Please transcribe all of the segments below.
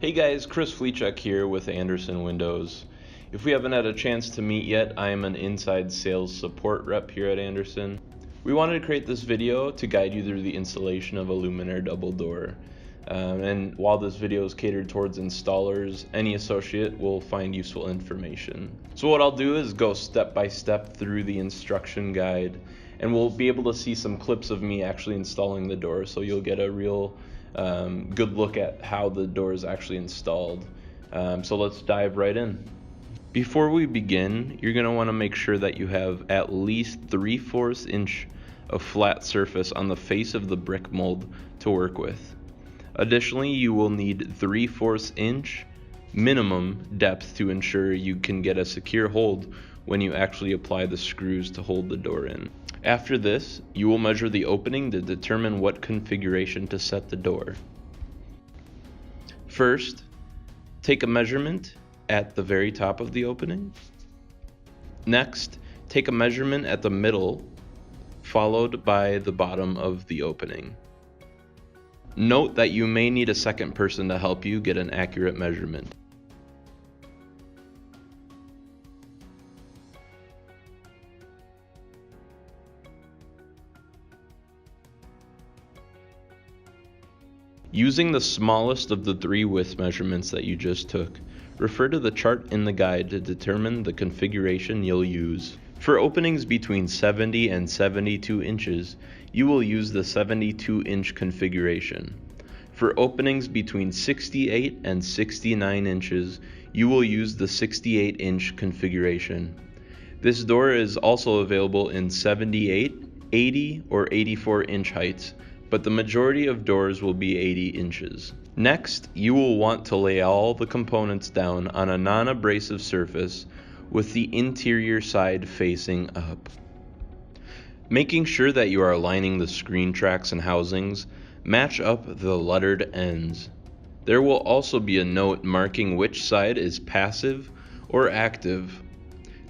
Hey guys, Chris Fleechuk here with Andersen Windows. If we haven't had a chance to meet yet, I am an inside sales support rep here at Andersen. We wanted to create this video to guide you through the installation of a Luminaire Double Door. And while this video is catered towards installers, any associate will find useful information. So what I'll do is go step by step through the instruction guide, and we'll be able to see some clips of me actually installing the door, so you'll get a real good look at how the door is actually installed. So let's dive right in. Before we begin, you're going to want to make sure that you have at least 3/4 inch of flat surface on the face of the brick mold to work with. Additionally, you will need 3/4 inch minimum depth to ensure you can get a secure hold when you actually apply the screws to hold the door in. After this, you will measure the opening to determine what configuration to set the door. First, take a measurement at the very top of the opening. Next, take a measurement at the middle, followed by the bottom of the opening. Note that you may need a second person to help you get an accurate measurement. Using the smallest of the 3 width measurements that you just took, refer to the chart in the guide to determine the configuration you'll use. For openings between 70 and 72 inches, you will use the 72-inch configuration. For openings between 68 and 69 inches, you will use the 68-inch configuration. This door is also available in 78, 80, or 84-inch heights, but the majority of doors will be 80 inches. Next, you will want to lay all the components down on a non-abrasive surface with the interior side facing up. Making sure that you are aligning the screen tracks and housings, match up the lettered ends. There will also be a note marking which side is passive or active.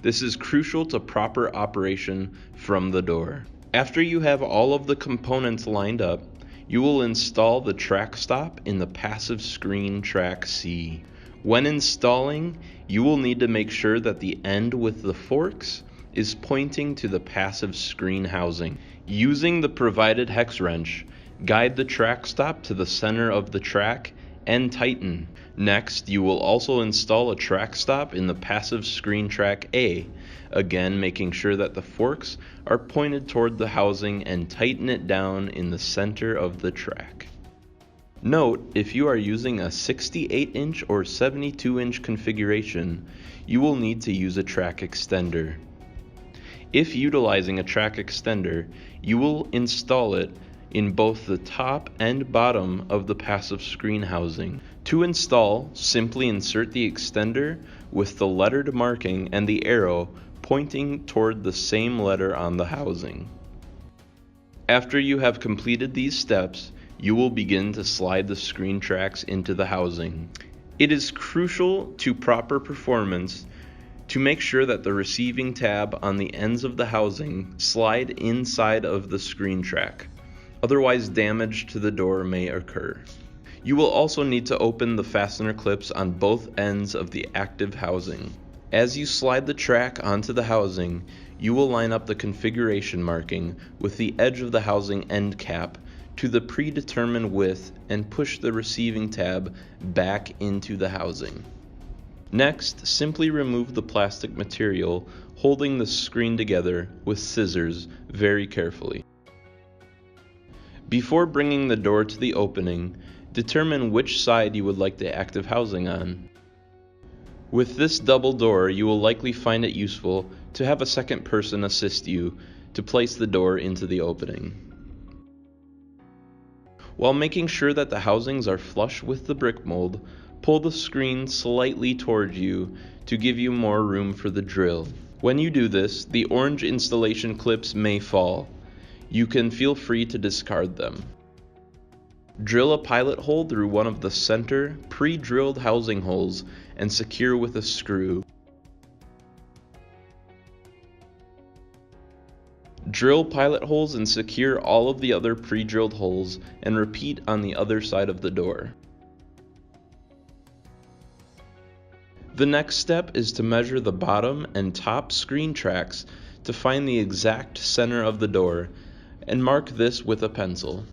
This is crucial to proper operation from the door. After you have all of the components lined up, you will install the track stop in the passive screen track C. When installing, you will need to make sure that the end with the forks is pointing to the passive screen housing. Using the provided hex wrench, guide the track stop to the center of the track and tighten. Next, you will also install a track stop in the passive screen track A, again making sure that the forks are pointed toward the housing and tighten it down in the center of the track. Note, if you are using a 68-inch or 72-inch configuration, you will need to use a track extender. If utilizing a track extender, you will install it in both the top and bottom of the passive screen housing. To install, simply insert the extender with the lettered marking and the arrow pointing toward the same letter on the housing. After you have completed these steps, you will begin to slide the screen tracks into the housing. It is crucial to proper performance to make sure that the receiving tab on the ends of the housing slide inside of the screen track. Otherwise, damage to the door may occur. You will also need to open the fastener clips on both ends of the active housing. As you slide the track onto the housing, you will line up the configuration marking with the edge of the housing end cap to the predetermined width and push the receiving tab back into the housing. Next, simply remove the plastic material holding the screen together with scissors very carefully. Before bringing the door to the opening, determine which side you would like the active housing on. With this double door, you will likely find it useful to have a second person assist you to place the door into the opening. While making sure that the housings are flush with the brick mold, pull the screen slightly toward you to give you more room for the drill. When you do this, the orange installation clips may fall. You can feel free to discard them. Drill a pilot hole through one of the center, pre-drilled housing holes and secure with a screw. Drill pilot holes and secure all of the other pre-drilled holes and repeat on the other side of the door. The next step is to measure the bottom and top screen tracks to find the exact center of the door and mark this with a pencil.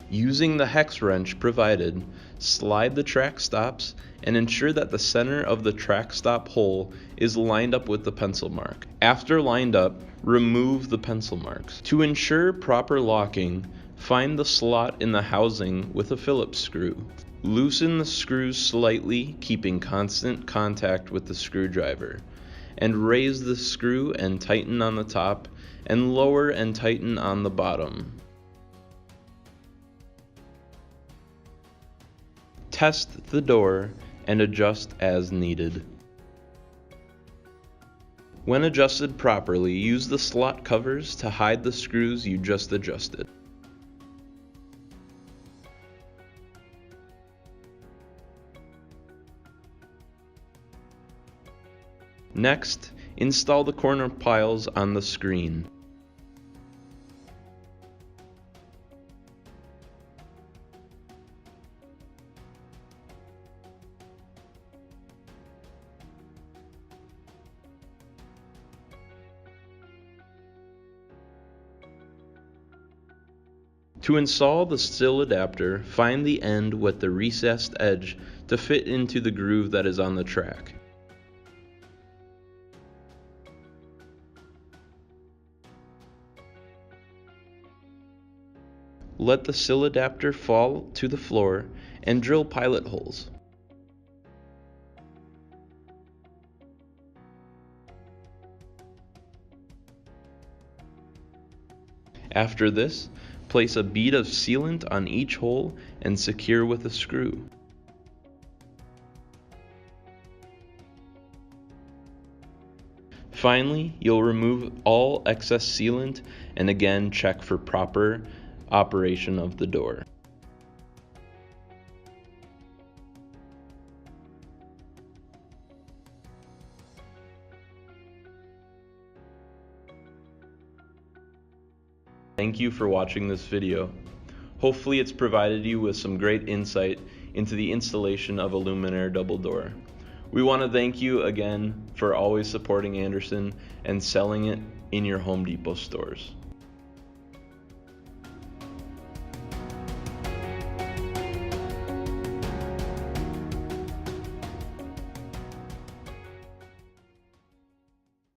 Using the hex wrench provided, slide the track stops and ensure that the center of the track stop hole is lined up with the pencil mark. After lined up, remove the pencil marks. To ensure proper locking, find the slot in the housing with a Phillips screw. Loosen the screws slightly, keeping constant contact with the screwdriver, and raise the screw and tighten on the top, and lower and tighten on the bottom. Test the door and adjust as needed. When adjusted properly, use the slot covers to hide the screws you just adjusted. Next, install the corner piles on the screen. To install the sill adapter, find the end with the recessed edge to fit into the groove that is on the track. Let the sill adapter fall to the floor and drill pilot holes. After this, place a bead of sealant on each hole and secure with a screw. Finally, you'll remove all excess sealant and again check for proper operation of the door. Thank you for watching this video. Hopefully it's provided you with some great insight into the installation of a Luminaire Double Door. We want to thank you again for always supporting Andersen and selling it in your Home Depot stores.